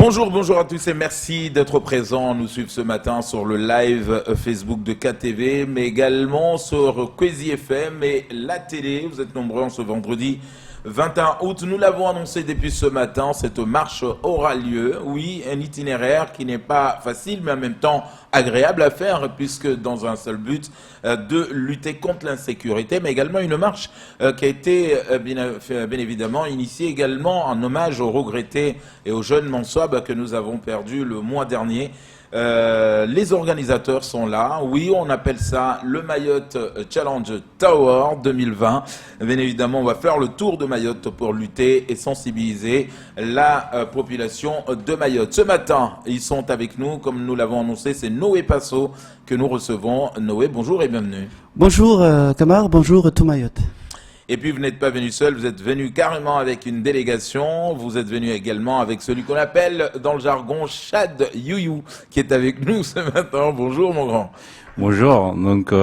Bonjour à tous et merci d'être présents, nous suivre ce matin sur le live Facebook de KTV, mais également sur Kwezi FM et la télé. Vous êtes nombreux en ce vendredi 21 août. Nous l'avons annoncé depuis ce matin, cette marche aura lieu. Oui, un itinéraire qui n'est pas facile, mais en même temps agréable à faire, puisque dans un seul but de lutter contre l'insécurité, mais également une marche qui a été bien évidemment initiée également en hommage aux regrettés et aux jeunes Mansoab que nous avons perdus le mois dernier. Les organisateurs sont là. Oui, on appelle ça le Mayotte Challenge Tower 2020. Bien évidemment, on va faire le tour de Mayotte pour lutter et sensibiliser la population de Mayotte. Ce matin, ils sont avec nous, comme nous l'avons annoncé, c'est Noé Passo que nous recevons. Noé, bonjour et bienvenue. Bonjour Kamar, bonjour tout Mayotte. Et puis vous n'êtes pas venu seul, vous êtes venu carrément avec une délégation, vous êtes venu également avec celui qu'on appelle dans le jargon Chad Youyou, qui est avec nous ce matin. Bonjour mon grand. Bonjour, donc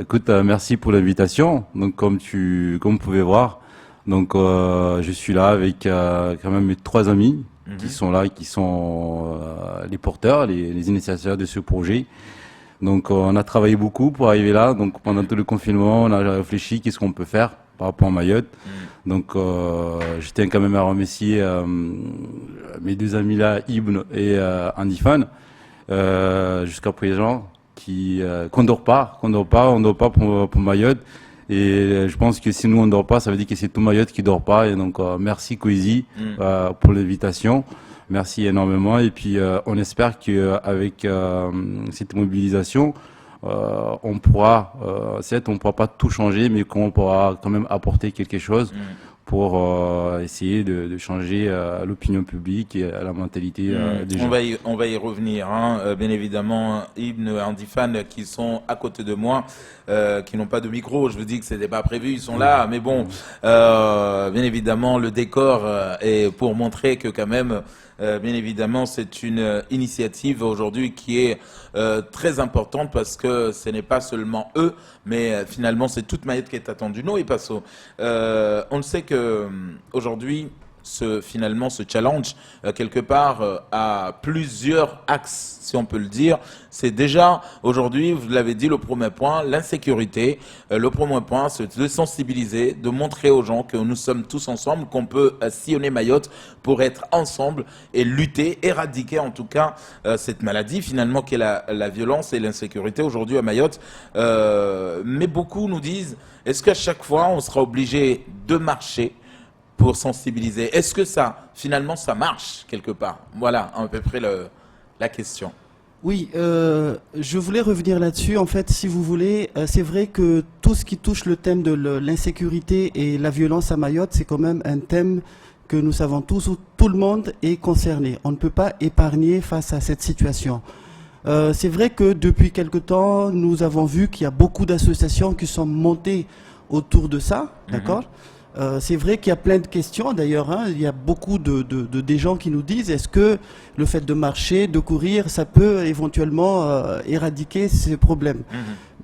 écoute, merci pour l'invitation. Donc comme vous pouvez voir, donc je suis là avec quand même mes 3 amis qui sont là, qui sont les porteurs, les initiateurs de ce projet. Donc on a travaillé beaucoup pour arriver là. Donc pendant tout le confinement, on a réfléchi qu'est-ce qu'on peut faire par rapport à Mayotte. Donc je tiens quand même à remercier mes 2 amis là, Ibn et Andifan, jusqu'à présent, qu'on dort pas pour Mayotte. Et je pense que si nous on dort pas, ça veut dire que c'est tout Mayotte qui dort pas. Et donc merci Kwezi pour l'invitation. Merci énormément et puis on espère qu'avec cette mobilisation, on pourra, certes on ne pourra pas tout changer, mais qu'on pourra quand même apporter quelque chose pour essayer de changer l'opinion publique et la mentalité des gens. On va y revenir, bien évidemment. Ibn et Andifan qui sont à côté de moi, qui n'ont pas de micro, je vous dis que ce n'était pas prévu, ils sont là, mais bon, bien évidemment le décor est pour montrer que quand même, bien évidemment, c'est une initiative aujourd'hui qui est très importante parce que ce n'est pas seulement eux, mais finalement c'est toute Mayotte qui est attendue. Non, et Passo, on le sait que aujourd'hui, finalement, ce challenge, quelque part, a plusieurs axes, si on peut le dire. C'est déjà, aujourd'hui, vous l'avez dit, le premier point, l'insécurité. Le premier point, c'est de sensibiliser, de montrer aux gens que nous sommes tous ensemble, qu'on peut sillonner Mayotte pour être ensemble et lutter, éradiquer en tout cas cette maladie, finalement, qui est la violence et l'insécurité aujourd'hui à Mayotte. Mais beaucoup nous disent, est-ce qu'à chaque fois, on sera obligé de marcher pour sensibiliser? Est-ce que finalement, ça marche quelque part? Voilà, à peu près la question. Oui, je voulais revenir là-dessus. En fait, si vous voulez, c'est vrai que tout ce qui touche le thème de l'insécurité et la violence à Mayotte, c'est quand même un thème que nous savons tous, où tout le monde est concerné. On ne peut pas épargner face à cette situation. C'est vrai que depuis quelque temps, nous avons vu qu'il y a beaucoup d'associations qui sont montées autour de ça, d'accord ? C'est vrai qu'il y a plein de questions d'ailleurs, il y a beaucoup des gens qui nous disent est-ce que le fait de marcher, de courir, ça peut éventuellement éradiquer ces problèmes.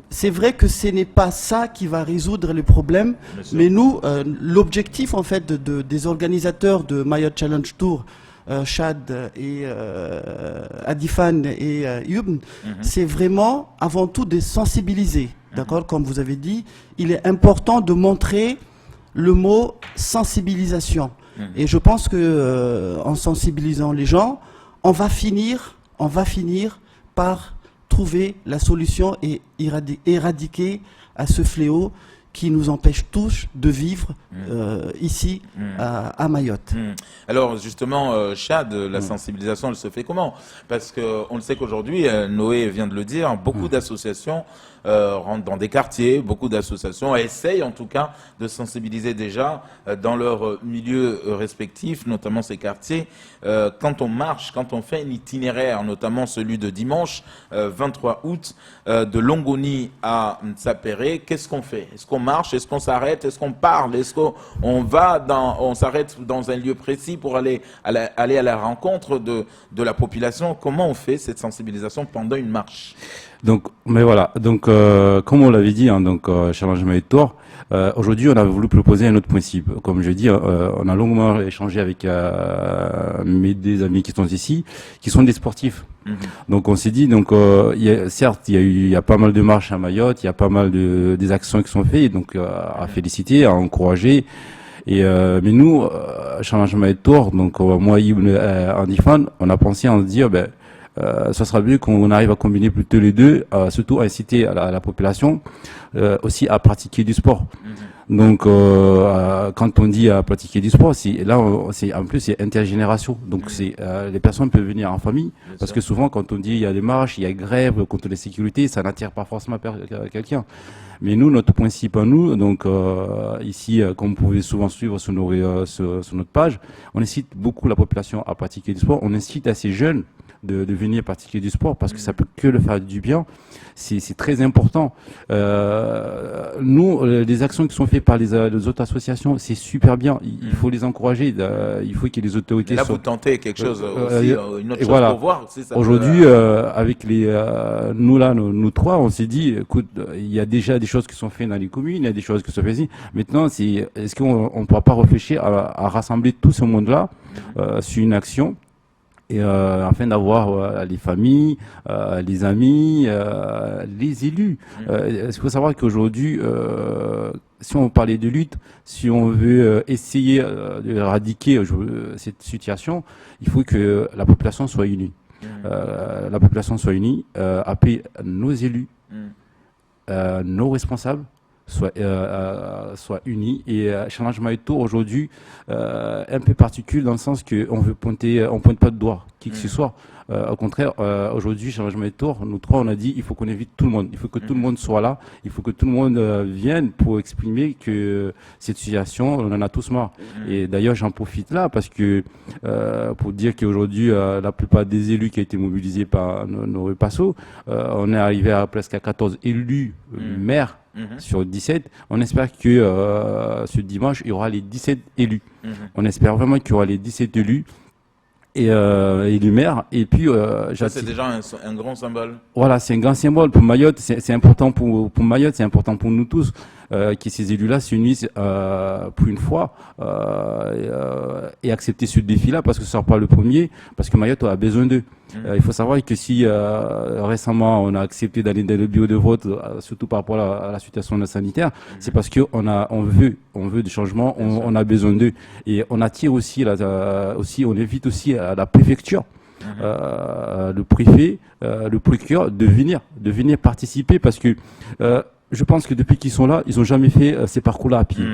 C'est vrai que ce n'est pas ça qui va résoudre les problèmes, mais nous, l'objectif en fait des organisateurs de Mayotte Challenge Tour, Chad et Adifan et Ibn, c'est vraiment avant tout de sensibiliser, d'accord, comme vous avez dit, il est important de montrer le mot sensibilisation. Et je pense que en sensibilisant les gens, on va finir par trouver la solution et éradiquer à ce fléau qui nous empêche tous de vivre ici à Mayotte. Alors justement, Chad, la sensibilisation, elle se fait comment? Parce qu'on le sait qu'aujourd'hui, Noé vient de le dire, beaucoup d'associations rentrent dans des quartiers, beaucoup d'associations essayent en tout cas de sensibiliser déjà dans leur milieu respectif, notamment ces quartiers. Quand on marche, quand on fait un itinéraire, notamment celui de dimanche 23 août, de Longoni à Ntsapéré, qu'est-ce qu'on fait? Est-ce qu'on marche? Est-ce qu'on s'arrête? Est-ce qu'on parle? Est-ce qu'on s'arrête dans un lieu précis pour aller à la rencontre de la population? Comment on fait cette sensibilisation pendant une marche? Donc, mais voilà. Donc, comme on l'avait dit, hein, donc Challenge My Tour. Aujourd'hui, on a voulu proposer un autre principe. Comme je dis, on a longuement échangé avec mes deux amis qui sont ici, qui sont des sportifs. Donc, on s'est dit, donc, certes, il y a pas mal de marches à Mayotte, il y a pas mal des actions qui sont faites, donc à féliciter, à encourager. Et mais nous, Challenge My Tour, donc moi, Andy Fan, on a pensé à se dire, ça sera mieux qu'on arrive à combiner plutôt les deux, surtout inciter à la population aussi à pratiquer du sport. Donc, quand on dit à pratiquer du sport, c'est en plus c'est intergénération. Donc, les personnes peuvent venir en famille, parce que souvent quand on dit il y a des marches, il y a grève contre les sécurités, ça n'attire pas forcément quelqu'un. Mais nous, notre principe à nous, donc ici, comme vous pouvez souvent suivre sur notre page, on incite beaucoup la population à pratiquer du sport. On incite à ces jeunes de venir pratiquer du sport parce que ça peut que le faire du bien. C'est très important. Nous, les actions qui sont faites par les autres associations, c'est super bien. Il faut les encourager. Il faut que les autorités. Et là, vous tentez quelque chose aussi, une autre chose voilà. pour voir. Si ça aujourd'hui, avec nous trois, on s'est dit, écoute, il y a déjà des choses qui sont faites dans les communes, il y a des choses qui sont faites ici. Maintenant, est-ce qu'on ne pourra pas réfléchir à rassembler tout ce monde-là sur une action? Et afin d'avoir les familles, les amis, les élus. Il faut savoir qu'aujourd'hui, si on parlait de lutte, si on veut essayer d'éradiquer cette situation, il faut que la population soit unie. La population soit unie, appeler nos élus, nos responsables, soit unis. Et Challenge My Tour aujourd'hui un peu particulier dans le sens qu'on pointe pas de doigt qui que ce soit. Au contraire, aujourd'hui, Challenge My Tour, nous trois, on a dit il faut qu'on invite tout le monde. Il faut que tout le monde soit là. Il faut que tout le monde vienne pour exprimer que cette situation, on en a tous marre. Et d'ailleurs, j'en profite là parce que pour dire qu'aujourd'hui, la plupart des élus qui ont été mobilisés par nos repassos, on est arrivé à presque à 14 élus maires sur 17. On espère que ce dimanche, il y aura les 17 élus. On espère vraiment qu'il y aura les 17 élus. Et élus maires. Et puis, c'est déjà un grand symbole. Voilà, c'est un grand symbole pour Mayotte. C'est important pour Mayotte, c'est important pour nous tous que ces élus-là s'unissent pour une fois et accepter ce défi-là parce que ce sera pas le premier, parce que Mayotte a besoin d'eux. Il faut savoir que si récemment on a accepté d'aller dans le bureau de vote, surtout par rapport à la situation sanitaire, c'est parce que on veut des changements, on a besoin d'eux et on attire aussi on évite aussi à la préfecture. Le préfet, le procureur de venir participer parce que je pense que depuis qu'ils sont là, ils ont jamais fait ces parcours-là à pied.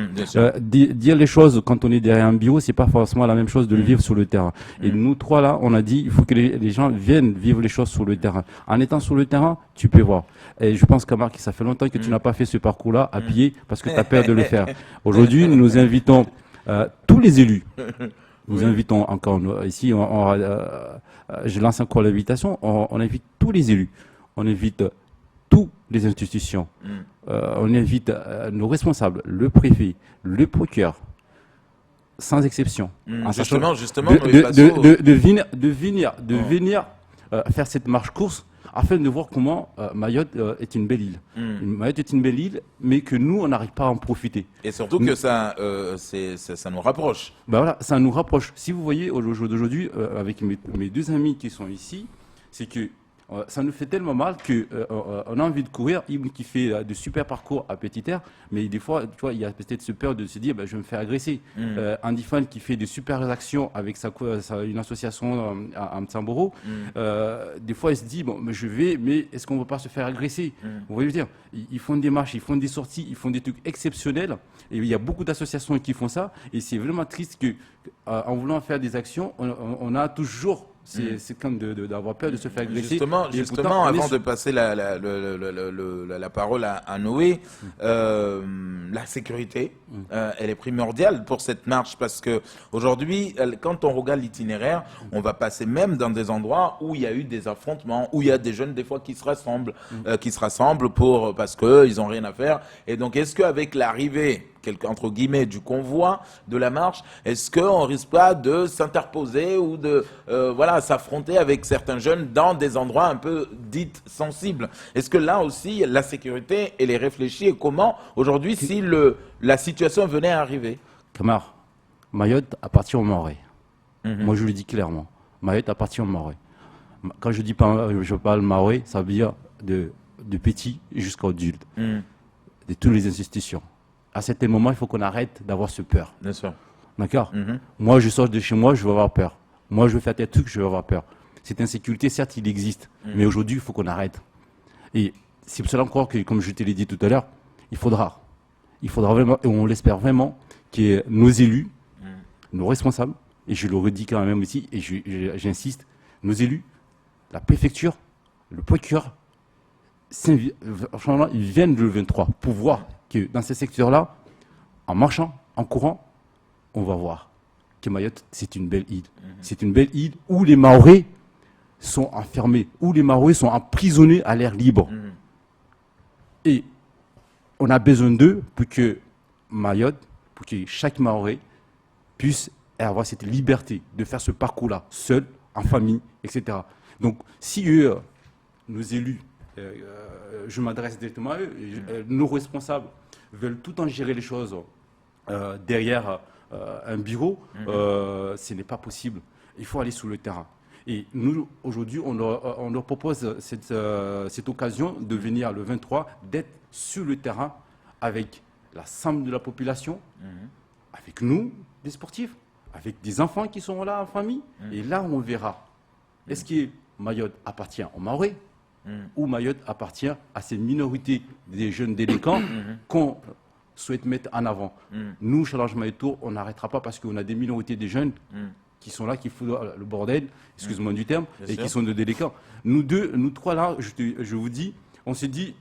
Dire les choses quand on est derrière un bureau, c'est pas forcément la même chose de le vivre sur le terrain. Et nous trois là, on a dit il faut que les gens viennent vivre les choses sur le terrain. En étant sur le terrain, tu peux voir. Et je pense qu'Amar, ça fait longtemps que tu n'as pas fait ce parcours-là à pied parce que tu as peur de le faire. Aujourd'hui, nous invitons tous les élus. Nous invitons encore ici. Je lance encore l'invitation. On invite tous les élus. On invite toutes les institutions. On invite nos responsables, le préfet, le procureur, sans exception. Justement, de venir faire cette marche course afin de voir comment Mayotte est une belle île. Mayotte est une belle île, mais que nous, on n'arrive pas à en profiter. Et surtout que ça nous rapproche. Ben voilà, ça nous rapproche. Si vous voyez, aujourd'hui, avec mes deux amis qui sont ici, c'est que ça nous fait tellement mal qu'on a envie de courir. Ibn qui fait de super parcours à Petite Terre, mais des fois, tu vois, il y a peut-être ce peur de se dire, je vais me faire agresser. Andy Fan qui fait de super actions avec une association à Mtsamboro, des fois il se dit, mais est-ce qu'on ne va pas se faire agresser? Vous voyez dire, ils font des marches, ils font des sorties, ils font des trucs exceptionnels. Et il y a beaucoup d'associations qui font ça. Et c'est vraiment triste qu'en voulant faire des actions, on a toujours c'est comme d'avoir peur de se faire agresser. Justement, avant de passer la parole à Noé, la sécurité, elle est primordiale pour cette marche parce que aujourd'hui, quand on regarde l'itinéraire, on va passer même dans des endroits où il y a eu des affrontements, où il y a des jeunes des fois qui se rassemblent, parce que ils ont rien à faire. Et donc, est-ce qu'avec l'arrivée entre guillemets du convoi de la marche, est-ce qu'on risque pas de s'interposer ou de s'affronter avec certains jeunes dans des endroits un peu dits sensibles? Est-ce que là aussi la sécurité elle est réfléchie et comment aujourd'hui si la situation venait à arriver? Kamar, Mayotte appartient aux Mahorais. Moi je le dis clairement, Mayotte appartient aux Mahorais. Quand je dis pas, je parle Mahorais, ça veut dire de petit jusqu'à adulte, de toutes les institutions. À certains moments, il faut qu'on arrête d'avoir ce peur. Bien sûr. D'accord. Moi, je sors de chez moi, je vais avoir peur. Moi, je vais faire tel truc, je vais avoir peur. Cette insécurité, certes, il existe, mais aujourd'hui, il faut qu'on arrête. Et c'est pour cela encore que, comme je te l'ai dit tout à l'heure, il faudra vraiment, et on l'espère vraiment, que nos élus, nos responsables, et je le redis quand même aussi, et j'insiste, nos élus, la préfecture, le procureur, franchement, ils viennent le 23 pour voir que dans ces secteurs-là, en marchant, en courant, on va voir que Mayotte, c'est une belle île. C'est une belle île où les Mahorais sont enfermés, où les Mahorais sont emprisonnés à l'air libre. Et on a besoin d'eux pour que Mayotte, pour que chaque Mahorais puisse avoir cette liberté de faire ce parcours-là, seul, en famille, etc. Donc, si eux, nos élus, je m'adresse directement à eux, nos responsables veulent tout le temps gérer les choses derrière un bureau, ce n'est pas possible. Il faut aller sur le terrain. Et nous, aujourd'hui, on leur propose cette occasion de venir le 23, d'être sur le terrain avec l'ensemble de la population, avec nous, des sportifs, avec des enfants qui sont là en famille. Et là, on verra. Est-ce que Mayotte appartient aux Mahorais ou Mayotte appartient à ces minorités des jeunes délinquants qu'on souhaite mettre en avant. Nous, Challenge Mayotte Tour, on n'arrêtera pas parce qu'on a des minorités de jeunes qui sont là, qui foutent le bordel, excuse-moi du terme, et qui sont de délinquants. Nous deux, nous trois là, je vous dis, on s'est dit,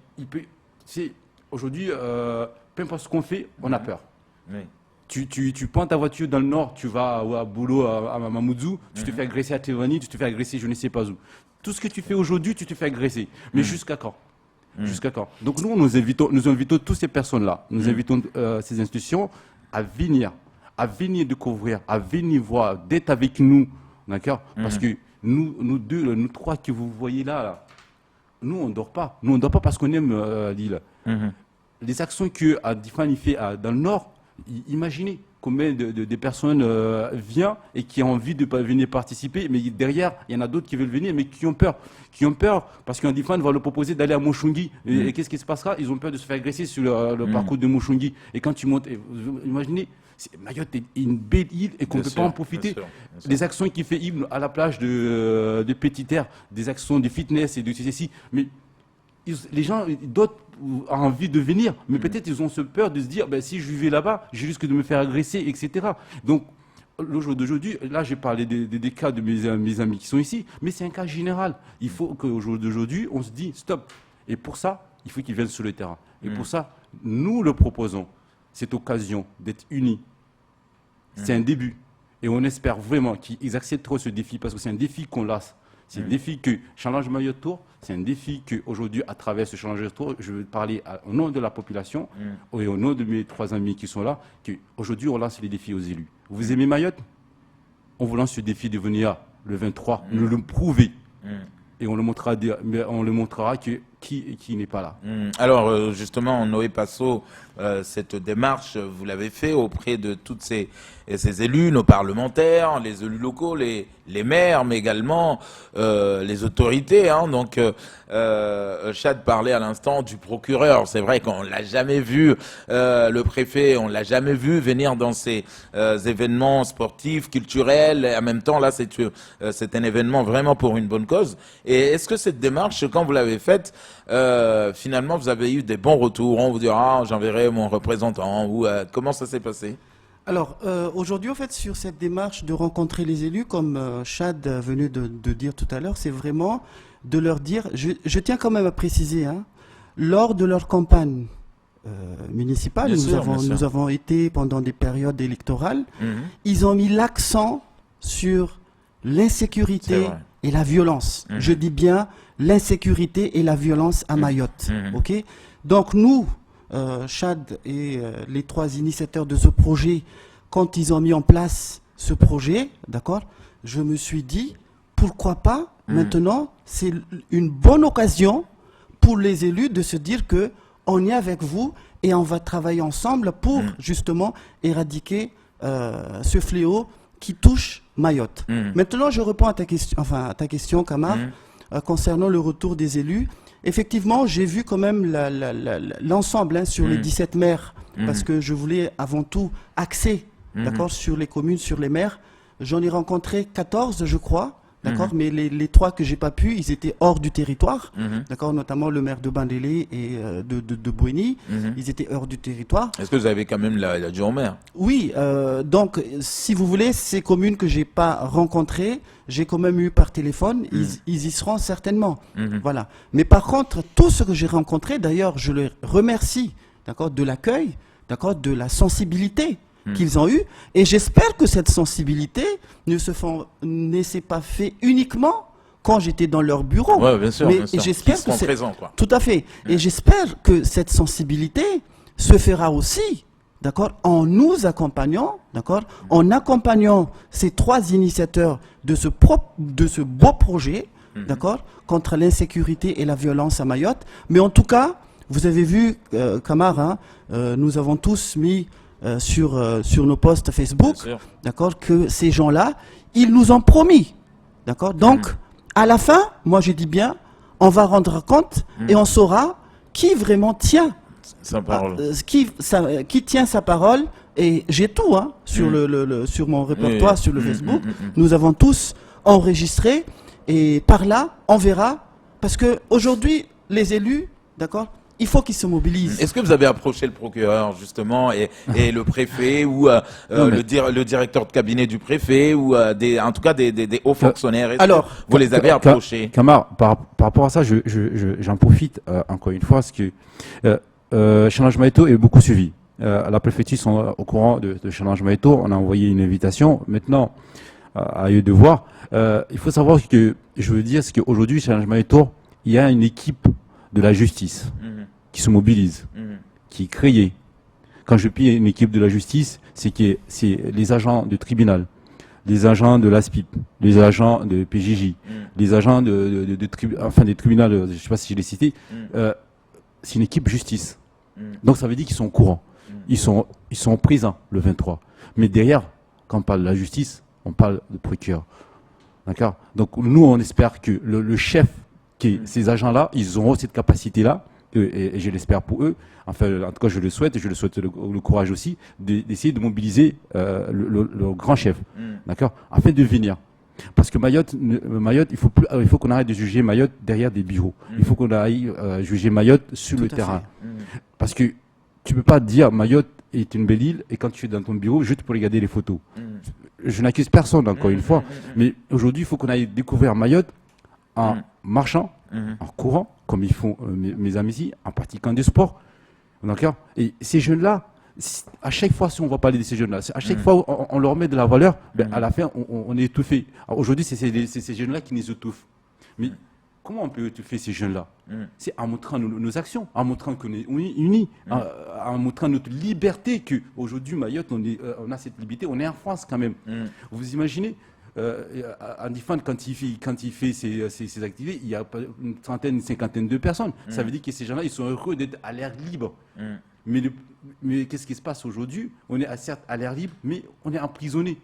aujourd'hui, peu importe ce qu'on fait, on a peur. Tu prends ta voiture dans le nord, tu vas à Boulo, à Mamoudzou, tu te fais agresser à Tévani, tu te fais agresser je ne sais pas où. Tout ce que tu fais aujourd'hui, tu te fais agresser. Mais jusqu'à quand? Jusqu'à quand? Donc nous invitons toutes ces personnes-là, nous invitons ces institutions à venir découvrir, à venir voir, d'être avec nous, d'accord? Parce que nous deux, nous trois que vous voyez là, nous on dort pas. Nous on dort pas parce qu'on aime l'île. Les actions que Adifan fait dans le nord, imaginez combien de personnes viennent et qui ont envie de venir participer, mais derrière, il y en a d'autres qui veulent venir, mais qui ont peur. Qui ont peur parce qu'Andifan va leur proposer d'aller à Moshungi. Et qu'est-ce qui se passera? Ils ont peur de se faire agresser sur le parcours de Moshungi. Et quand tu montes, imaginez, Mayotte est une belle île et qu'on ne peut pas en profiter. Bien sûr. Les actions qu'il fait Ibn à la plage de Petit Terre, des actions de fitness et de ceci, mais les gens, d'autres ont envie de venir, mais peut-être ils ont ce peur de se dire, si je vais là-bas, je risque de me faire agresser, etc. Donc, le jour d'aujourd'hui, là j'ai parlé des cas de mes amis qui sont ici, mais c'est un cas général. Il faut qu'au jour d'aujourd'hui, on se dise stop. Et pour ça, il faut qu'ils viennent sur le terrain. Et pour ça, nous leur proposons cette occasion d'être unis. C'est un début. Et on espère vraiment qu'ils accepteront ce défi, parce que c'est un défi qu'on lance. C'est un défi que Challenge Mayotte Tour, c'est un défi qu'aujourd'hui, à travers ce Challenge Mayotte Tour, je veux parler au nom de la population et au nom de mes trois amis qui sont là, qu'aujourd'hui, on lance les défis aux élus. Vous aimez Mayotte? On vous lance ce défi de venir le 23, nous le prouver. Et on le montrera qui n'est pas là. Alors, justement, Noé Passo, cette démarche, vous l'avez fait auprès de toutes ces élus, nos parlementaires, les élus locaux, les maires, mais également les autorités. Donc, Chad parlait à l'instant du procureur. C'est vrai qu'on l'a jamais vu, le préfet, on l'a jamais vu venir dans ces événements sportifs, culturels. Et en même temps, là, c'est un événement vraiment pour une bonne cause. Et est-ce que cette démarche, quand vous l'avez faite, finalement, vous avez eu des bons retours? On vous dira, j'enverrai mon représentant, ou comment ça s'est passé? Alors, aujourd'hui, en fait, sur cette démarche de rencontrer les élus, comme Chad venait de dire tout à l'heure, c'est vraiment de leur dire, je tiens quand même à préciser, lors de leur campagne municipale, nous avons été pendant des périodes électorales, ils ont mis l'accent sur l'insécurité et la violence. Je dis bien l'insécurité et la violence à Mayotte. Ok? Donc nous, Chad et les 3 initiateurs de ce projet, quand ils ont mis en place ce projet, d'accord, je me suis dit, pourquoi pas, maintenant, c'est une bonne occasion pour les élus de se dire que on est avec vous et on va travailler ensemble pour justement éradiquer ce fléau qui touche Mayotte. Maintenant, je réponds à ta question, Kamar, concernant le retour des élus. Effectivement, j'ai vu quand même l'ensemble sur les 17 maires, parce que je voulais avant tout axer, d'accord, sur les communes, sur les maires. J'en ai rencontré 14, je crois. D'accord, mais les 3 que j'ai pas pu, ils étaient hors du territoire, d'accord, notamment le maire de Bandélé et de Bouéni, ils étaient hors du territoire. Est-ce que vous avez quand même l'adjoint au maire? Oui, donc si vous voulez, ces communes que j'ai pas rencontrées, j'ai quand même eu par téléphone, ils y seront certainement, voilà. Mais par contre, tout ce que j'ai rencontré, d'ailleurs, je les remercie, d'accord, de l'accueil, d'accord, de la sensibilité qu'ils ont eu, et j'espère que cette sensibilité ne s'est pas fait uniquement quand j'étais dans leur bureau. Ouais, bien sûr, mais bien sûr. j'espère Qu'ils seront présents, quoi. Tout à fait. Et j'espère que cette sensibilité se fera aussi, d'accord, en nous accompagnant, d'accord, en accompagnant ces 3 initiateurs de ce beau projet, d'accord, contre l'insécurité et la violence à Mayotte. Mais en tout cas, vous avez vu, Kamar, hein, nous avons tous mis sur nos posts Facebook, d'accord, que ces gens-là, ils nous ont promis, d'accord. Donc, à la fin, moi je dis bien, on va rendre compte et on saura qui vraiment tient sa parole, qui tient sa parole. Et j'ai tout, hein, sur sur mon répertoire, sur le Facebook. Nous avons tous enregistré et par là, on verra, parce que aujourd'hui, les élus, d'accord, il faut qu'ils se mobilisent. Est-ce que vous avez approché le procureur, justement, et le préfet, ou le directeur de cabinet du préfet, ou en tout cas des hauts fonctionnaires? Alors, vous les avez approchés? Kamar, par rapport à ça, j'en profite encore une fois, parce que Challenge Maïto est beaucoup suivi. La préfecture sont au courant de Challenge Maïto. On a envoyé une invitation. Maintenant, à eux de voir. Il faut savoir que, je veux dire, c'est qu'aujourd'hui, Challenge Maïto, il y a une équipe de la justice qui se mobilise, qui est créée. Quand je dis une équipe de la justice, c'est les agents de tribunal, les agents de l'ASPIP, les agents de PJJ, les agents des tribunaux, je ne sais pas si je l'ai cité. C'est une équipe justice. Donc ça veut dire qu'ils sont au courant. Ils sont présents le 23. Mais derrière, quand on parle de la justice, on parle de procureur. D'accord? Donc nous, on espère que le chef, ces agents-là, ils auront cette capacité-là, et je l'espère pour eux. Enfin, en tout cas, je le souhaite le courage aussi, d'essayer de mobiliser le grand chef, d'accord, afin de venir. Parce que Mayotte, il faut qu'on arrête de juger Mayotte derrière des bureaux. Il faut qu'on aille juger Mayotte sur le terrain. Parce que tu peux pas dire Mayotte est une belle île et quand tu es dans ton bureau juste pour regarder les photos. Je n'accuse personne, encore une fois, mais aujourd'hui, il faut qu'on aille découvrir Mayotte en marchant, en courant, comme ils font mes amis ici, en pratiquant du sport. D'accord? Et ces jeunes-là, à chaque fois, si on va parler de ces jeunes-là, à chaque fois on leur met de la valeur, à la fin, on est étouffé. Aujourd'hui, c'est ces jeunes-là qui nous étouffent. Mais comment on peut étouffer ces jeunes-là? C'est en montrant nos actions, en montrant qu'on est unis, en montrant notre liberté, qu'aujourd'hui, Mayotte, on a cette liberté, on est en France quand même. Vous imaginez, Andifan, quand il fait ses activités, il y a une trentaine, une cinquantaine de personnes. Ça veut dire que ces gens-là, ils sont heureux d'être à l'air libre. Mais qu'est-ce qui se passe aujourd'hui? On est certes à l'air libre, mais on est emprisonné.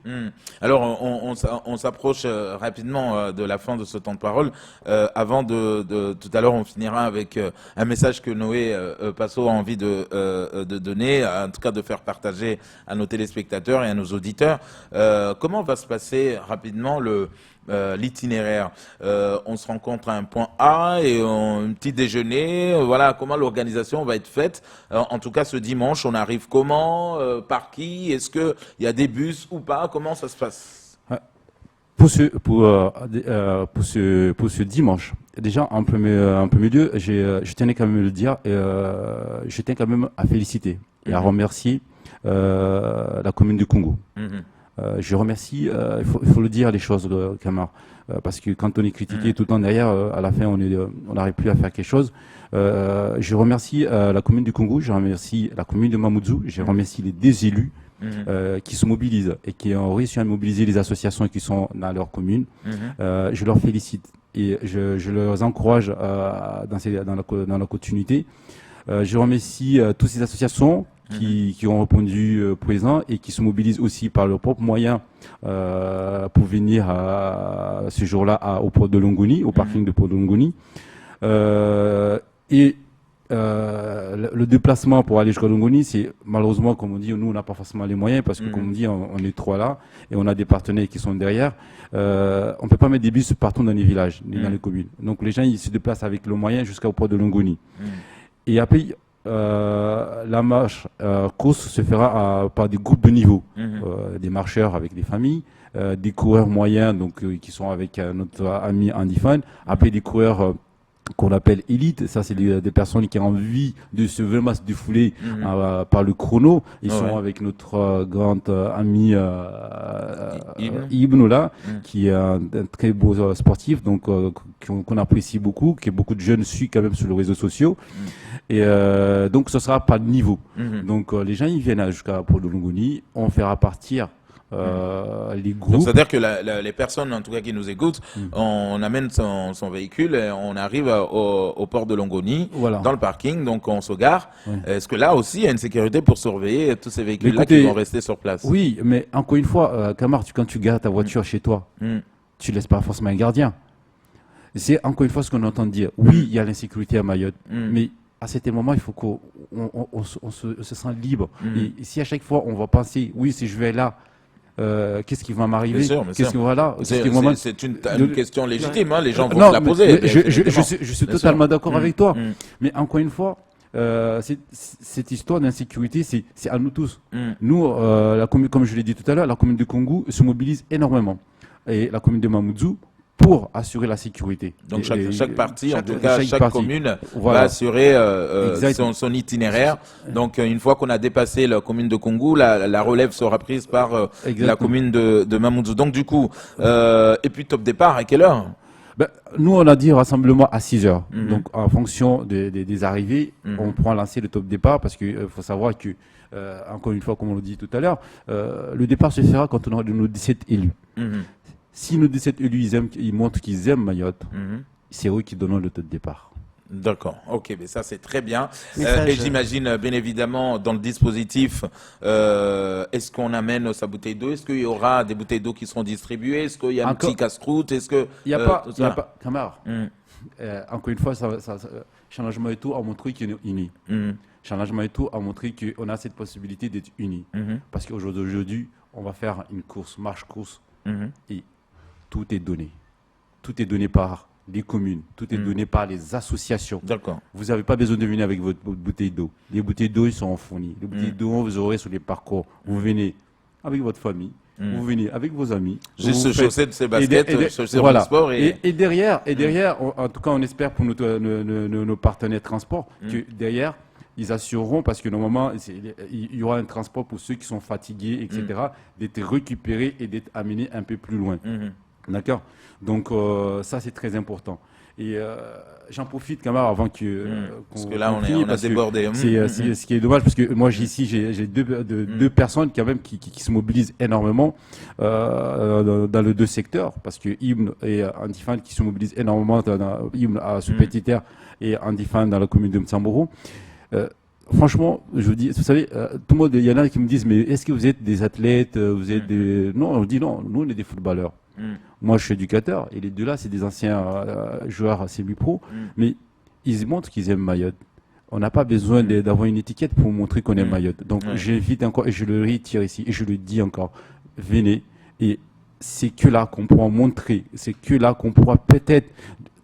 Alors, on s'approche rapidement de la fin de ce temps de parole. Avant tout à l'heure, on finira avec un message que Noé Passo a envie de donner, en tout cas de faire partager à nos téléspectateurs et à nos auditeurs. Comment va se passer rapidement l'itinéraire? On se rencontre à un point A et un petit déjeuner. Voilà comment l'organisation va être faite. En tout cas, ce dimanche, on arrive comment? Par qui? Est-ce qu'il y a des bus ou pas? Comment ça se passe? Pour ce dimanche, déjà en premier lieu, je tenais quand même à le dire, je tiens quand même à féliciter et à remercier la commune du Congo. Je remercie, il faut le dire les choses, Kamar, parce que quand on est critiqué tout le temps derrière, à la fin on n'arrive plus à faire quelque chose. Je remercie la commune du Congo, je remercie la commune de Mamoudzou, je remercie les deux élus qui se mobilisent et qui ont réussi à mobiliser les associations qui sont dans leur commune. Je leur félicite et je les encourage dans la continuité. Je remercie toutes ces associations qui ont répondu présent et qui se mobilisent aussi par leurs propres moyens pour venir ce jour-là au port de Longoni, au parking de port de Longoni. Le déplacement pour aller jusqu'à Longoni, c'est malheureusement, comme on dit, nous on n'a pas forcément les moyens parce que comme on dit, on est trois là et on a des partenaires qui sont derrière. On peut pas mettre des bus partout dans les villages, dans les communes. Donc les gens ils se déplacent avec le moyen jusqu'au port de Longoni. Et après la marche course se fera par des groupes de niveau, des marcheurs avec des familles, des coureurs moyens donc qui sont avec notre ami Andy Fan, après des coureurs qu'on appelle élite, ça c'est des personnes qui ont envie de vraiment se défouler par le chrono. Ils sont avec notre grand ami Ibn là, qui est un très beau sportif, donc qu'on apprécie beaucoup, que beaucoup de jeunes suivent quand même sur les réseaux sociaux. Et donc ce sera par niveau. Donc les gens ils viennent jusqu'à Port de Longoni, on fera partir les groupes. Donc c'est-à-dire que les personnes en tout cas qui nous écoutent, on amène son véhicule et on arrive au port de Longoni, dans le parking, donc on se gare. Est-ce que là aussi il y a une sécurité pour surveiller tous ces véhicules-là qui vont rester sur place? Oui, mais encore une fois, Kamar, quand tu gares ta voiture chez toi, tu laisses pas forcément un gardien. C'est encore une fois ce qu'on entend dire. Oui, il y a l'insécurité à Mayotte, mais à certains moments, il faut qu'on se sent libre. Et si à chaque fois on va penser, oui, si je vais là, qu'est-ce qui va m'arriver? Qu'est-ce qui va là? C'est une question légitime, hein, les gens vont se la poser. Je suis totalement d'accord avec toi. Mais encore une fois, cette histoire d'insécurité, c'est à nous tous. Nous, la commune, comme je l'ai dit tout à l'heure, la commune de Congo se mobilise énormément. Et la commune de Mamoudzou, pour assurer la sécurité. Donc chaque partie, en tout cas chaque commune va assurer son itinéraire. Donc une fois qu'on a dépassé la commune de Congo, la relève sera prise par la commune de Mamoudzou. Donc du coup, et puis top départ à quelle heure? Nous on a dit rassemblement à 6 heures. Donc en fonction des arrivées, on pourra lancer le top départ parce qu'il faut savoir que, encore une fois comme on l'a dit tout à l'heure, le départ se fera quand on aura de nos 17 élus. Si nos 17 élus ils montrent qu'ils aiment Mayotte, c'est eux qui donnent le taux de départ. D'accord, ok, mais ça c'est très bien. Et j'imagine bien évidemment dans le dispositif, est-ce qu'on amène sa bouteille d'eau? Est-ce qu'il y aura des bouteilles d'eau qui seront distribuées? Est-ce qu'il y a un petit casse-croûte? Est-ce que il n'y a pas, Kamar. Encore une fois, Changement et tout a montré qu'on est unis. Changement et tout a montré qu'on a cette possibilité d'être unis. Parce qu'aujourd'hui, on va faire une course, marche-course, et tout est donné. Tout est donné par les communes, tout est donné par les associations. D'accord. Vous n'avez pas besoin de venir avec votre bouteille d'eau. Les bouteilles d'eau, ils sont fournies. Les bouteilles d'eau, vous aurez sur les parcours. Vous venez avec votre famille, vous venez avec vos amis. Juste se chausser de ses baskets, chausser de sport. Et derrière, en tout cas, on espère pour nos partenaires transport que derrière, ils assureront, parce que normalement, il y aura un transport pour ceux qui sont fatigués, etc., d'être récupérés et d'être amenés un peu plus loin. D'accord? Donc, ça, c'est très important. Et j'en profite, Kamar, avant parce que là, on a débordé. C'est ce qui est dommage, parce que moi, ici, j'ai deux personnes quand même qui se mobilisent énormément dans les deux secteurs, parce que Ibn et Andifan qui se mobilisent énormément, Ibn à Sous-Petit-Terre et Andifan dans la commune de Mtsamboro. Franchement, je vous dis, vous savez, tout le monde, il y en a qui me disent, mais est-ce que vous êtes des athlètes, vous êtes des... Non, on dit non, nous on est des footballeurs. Moi je suis éducateur, et les deux là, c'est des anciens joueurs semi-pro, mais ils montrent qu'ils aiment Mayotte. On n'a pas besoin d'avoir une étiquette pour montrer qu'on aime Mayotte. Donc j'invite encore, et je le retire ici, et je le dis encore, venez, et c'est que là qu'on pourra montrer, c'est que là qu'on pourra peut-être...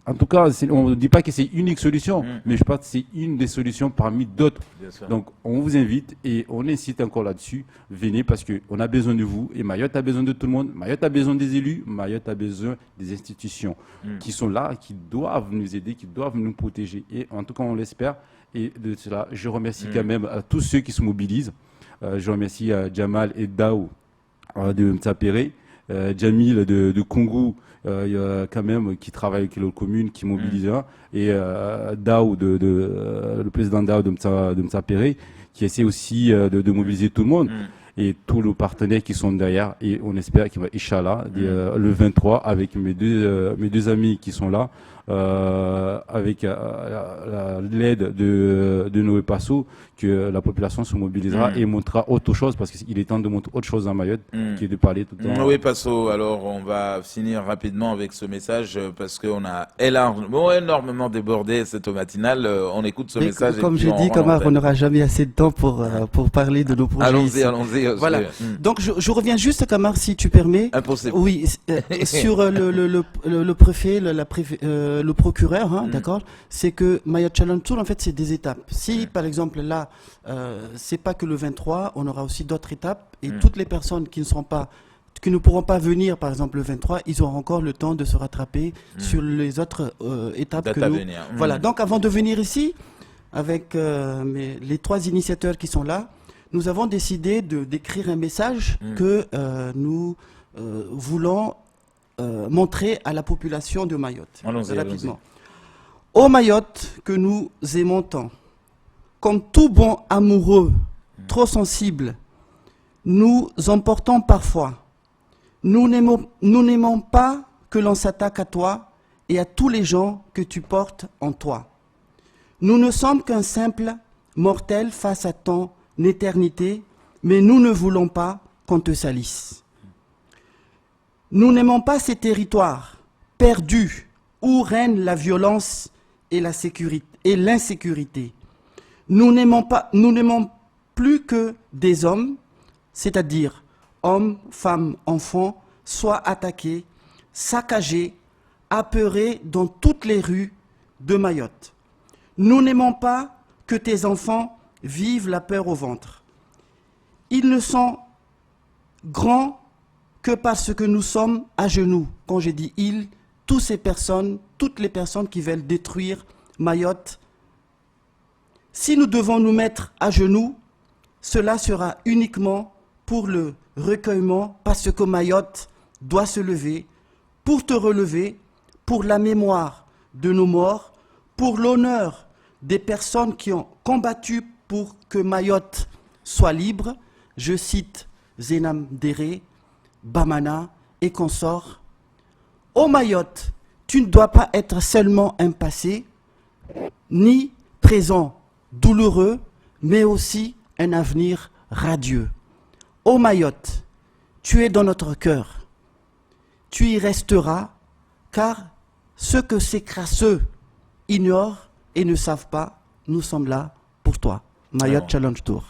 En tout cas, on ne dit pas que c'est une unique solution, mais je pense que c'est une des solutions parmi d'autres. Donc, on vous invite et on incite encore là-dessus. Venez parce qu'on a besoin de vous et Mayotte a besoin de tout le monde. Mayotte a besoin des élus, Mayotte a besoin des institutions qui sont là, qui doivent nous aider, qui doivent nous protéger. Et en tout cas, on l'espère. Et de cela, je remercie quand même à tous ceux qui se mobilisent. Je remercie Jamal et Dao de Mtsapéré, Jamil de Congo, il y a quand même qui travaille avec les communes, qui mobilise, et Dao le président Dao de Mtsapéré, qui essaie aussi de mobiliser tout le monde. Et tous nos partenaires qui sont derrière, et on espère qu'il va, Inch'Allah, le 23, avec mes deux amis qui sont là, avec l'aide de Noé Passo, que la population se mobilisera et montrera autre chose, parce qu'il est temps de montrer autre chose à Mayotte, qui est de parler tout le temps. Noé Passo, alors on va finir rapidement avec ce message, parce qu'on a énormément débordé cette matinale. On écoute ce message. Comme je dis, Kamar, on n'aura jamais assez de temps pour parler de nos projets. Allons-y. Voilà. Donc je reviens juste, Kamar, si tu permets. Impossible. Oui, sur le préfet, le procureur, d'accord. C'est que Mayotte Challenge Tour, en fait, c'est des étapes. Si, par exemple, là, c'est pas que le 23, on aura aussi d'autres étapes, et toutes les personnes qui ne pourront pas venir, par exemple, le 23, ils auront encore le temps de se rattraper sur les autres étapes que nous. Voilà. Donc, avant de venir ici, avec les 3 initiateurs qui sont là, nous avons décidé d'écrire un message que nous voulons montrer à la population de Mayotte. Rapidement. Ô Mayotte, que nous aimons tant, comme tout bon amoureux, trop sensible, nous emportons parfois. Nous n'aimons pas que l'on s'attaque à toi et à tous les gens que tu portes en toi. Nous ne sommes qu'un simple mortel face à ton éternité, mais nous ne voulons pas qu'on te salisse. Nous n'aimons pas ces territoires perdus où règne la violence et l'insécurité. Nous n'aimons plus que des hommes, c'est-à-dire hommes, femmes, enfants, soient attaqués, saccagés, apeurés dans toutes les rues de Mayotte. Nous n'aimons pas que tes enfants vivent la peur au ventre. Ils ne sont grands que parce que nous sommes à genoux. Quand je dis ils, toutes les personnes qui veulent détruire Mayotte. Si nous devons nous mettre à genoux, cela sera uniquement pour le recueillement, parce que Mayotte doit se lever, pour te relever, pour la mémoire de nos morts, pour l'honneur des personnes qui ont combattu pour que Mayotte soit libre. Je cite Zenam Déré, Bamana et consorts. Ô Mayotte, tu ne dois pas être seulement un passé, ni présent douloureux, mais aussi un avenir radieux. Ô Mayotte, tu es dans notre cœur. Tu y resteras, car ce que ces crasseux ignorent et ne savent pas, nous sommes là pour toi. Mayotte Challenge Tour.